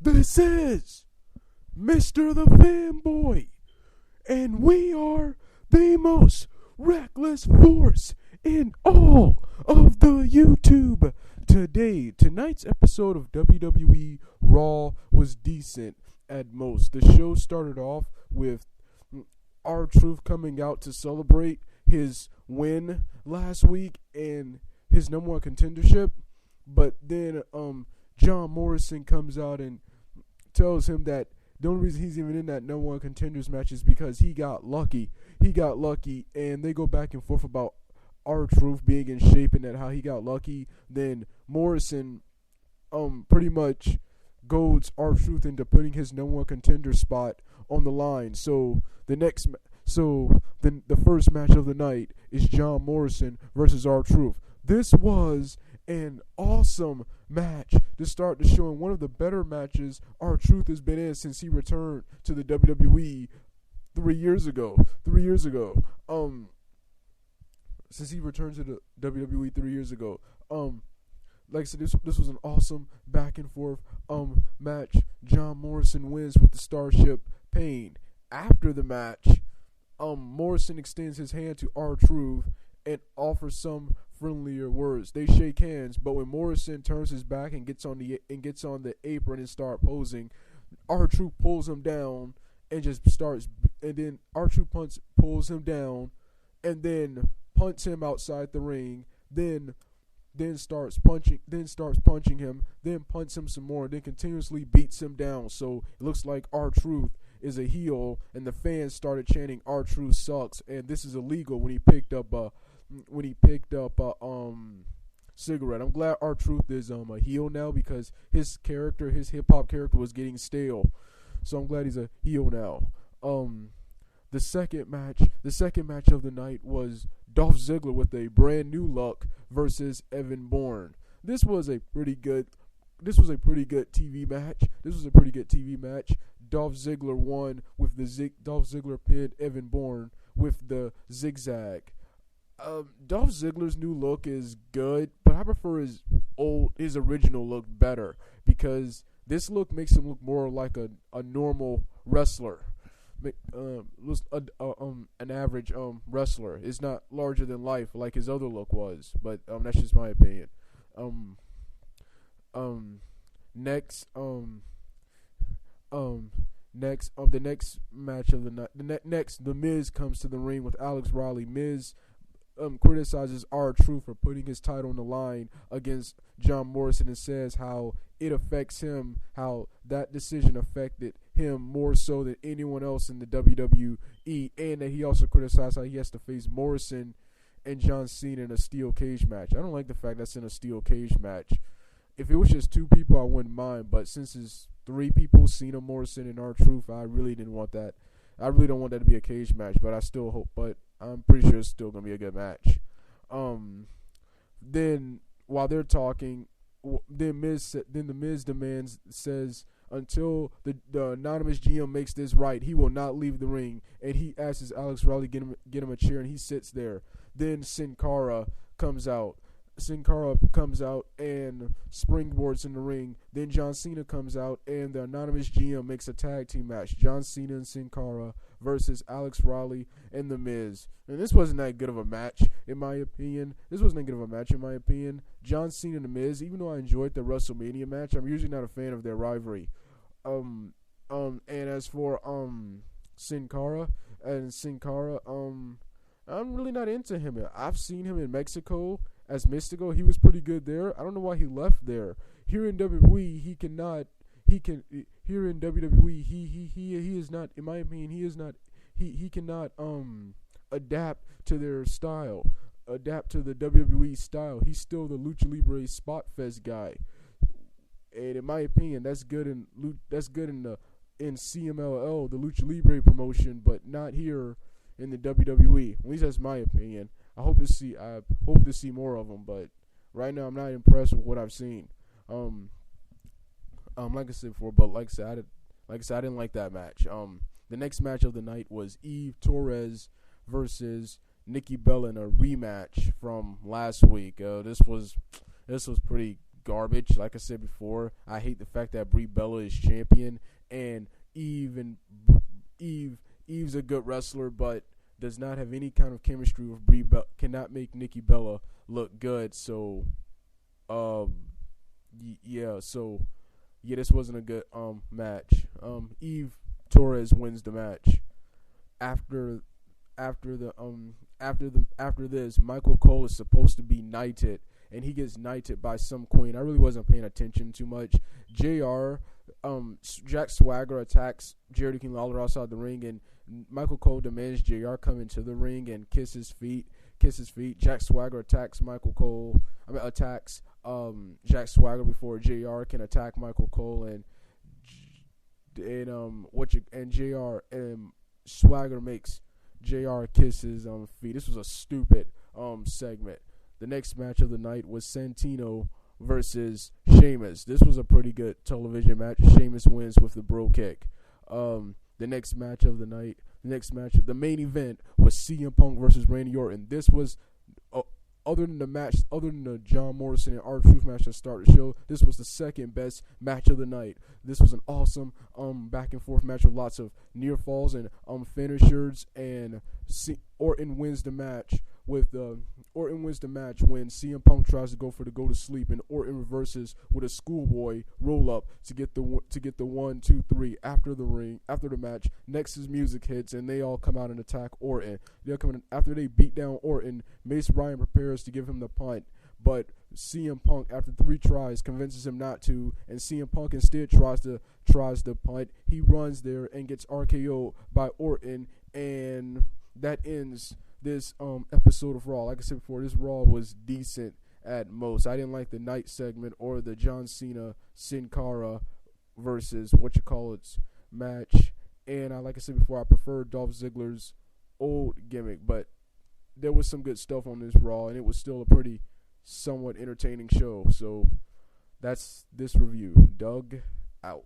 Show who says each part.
Speaker 1: This is Mr. the Fanboy, and we are the most reckless force in all of the YouTube. Tonight's episode of WWE Raw was decent at most. The show started off with R-Truth coming out to celebrate his win last week and his number one contendership, but then John Morrison comes out and tells him that the only reason he's even in that number one contenders match is because he got lucky. And they go back and forth about R-Truth being in shape and that how he got lucky. Then Morrison pretty much goads R-Truth into putting his number one contender spot on the line. So the first match of the night is John Morrison versus R-Truth. This was an awesome match to start the show, and one of the better matches R-Truth has been in since he returned to the WWE 3 years ago. Since he returned to the WWE 3 years ago. Like I said, this was an awesome back and forth match. John Morrison wins with the Starship Pain. After the match, Morrison extends his hand to R-Truth and offers some friendlier words. They shake hands, but when Morrison turns his back and gets on the apron and start posing, R-Truth pulls him down and then R-Truth pulls him down and then punts him outside the ring, then starts punching him, then punts him some more, then continuously beats him down. So it looks like R-Truth is a heel, and the fans started chanting R-Truth sucks, and this is illegal when he picked up a cigarette. I'm glad R-Truth is a heel now because his hip hop character was getting stale. So I'm glad he's a heel now. The second match of the night was Dolph Ziggler with a brand new look versus Evan Bourne. This was a pretty good TV match. Dolph Ziggler won with Dolph Ziggler pinned Evan Bourne with the zigzag. Dolph Ziggler's new look is good, but I prefer his original look better because this look makes him look more like a normal wrestler. An average wrestler is not larger than life like his other look was, but that's just my opinion. Next, the next match of the night. The Miz comes to the ring with Alex Riley. Miz criticizes R-Truth for putting his title on the line against John Morrison and says how it affects him, how that decision affected him more so than anyone else in the WWE, and that he also criticized how he has to face Morrison and John Cena in a steel cage match. I don't like the fact that's in a steel cage match. If it was just two people, I wouldn't mind, but since it's three people, Cena, Morrison, and R-Truth, I really didn't want that. I really don't want that to be a cage match, but I still hope, but I'm pretty sure it's still going to be a good match. Then while they're talking, the Miz says until the anonymous GM makes this right, he will not leave the ring, and he asks Alex Riley get him a chair, and he sits there. Then Sin Cara comes out and springboards in the ring. Then John Cena comes out, and the anonymous GM makes a tag team match. John Cena and Sin Cara versus Alex Riley and The Miz. And this wasn't that good of a match, in my opinion. John Cena and The Miz, even though I enjoyed the WrestleMania match, I'm usually not a fan of their rivalry. And as for Sin Cara, I'm really not into him. I've seen him in Mexico as Mystico. He was pretty good there. I don't know why he left there. Here in WWE, he cannot. Here in WWE, he is not. In my opinion, he cannot adapt to their style. Adapt to the WWE style. He's still the Lucha Libre Spot Fest guy. And in my opinion, that's good in CMLL, the Lucha Libre promotion, but not here in the WWE. At least that's my opinion. I hope to see more of them, but right now I'm not impressed with what I've seen. Like I said before, but like I said, I didn't like that match. The next match of the night was Eve Torres versus Nikki Bella in a rematch from last week. This was pretty garbage. Like I said before, I hate the fact that Brie Bella is champion, and Eve's a good wrestler, but does not have any kind of chemistry with Brie Bella. Cannot make Nikki Bella look good. So, this wasn't a good match. Eve Torres wins the match. After this, Michael Cole is supposed to be knighted, and he gets knighted by some queen. I really wasn't paying attention too much. Jack Swagger attacks Jerry King Lawler outside the ring, and Michael Cole demands JR come into the ring and kiss his feet. Jack Swagger attacks Jack Swagger before JR can attack Michael Cole, and JR and Swagger makes JR kiss his feet. This was a stupid segment. The next match of the night was Santino versus Sheamus. This was a pretty good television match. Sheamus wins with the bro kick. The next match of the night, the main event was CM Punk versus Randy Orton. This was other than the John Morrison and R-Truth match that started the show, this was the second best match of the night. This was an awesome back and forth match with lots of near falls and finishers, and Orton wins the match when CM Punk tries to go to sleep, and Orton reverses with a schoolboy roll up to get the 1, 2, 3 after the match. Nexus music hits, and they all come out and attack Orton. After they beat down Orton, Mace Ryan prepares to give him the punt, but CM Punk, after 3 tries, convinces him not to, and CM Punk instead tries the punt. He runs there and gets RKO'd by Orton, and that ends this episode of Raw. Like I said before, this Raw was decent at most. I didn't like the night segment or the John Cena Sin Cara versus match. And like I said before, I prefer Dolph Ziggler's old gimmick, but there was some good stuff on this Raw, and it was still a pretty somewhat entertaining show. So that's this review. Doug out.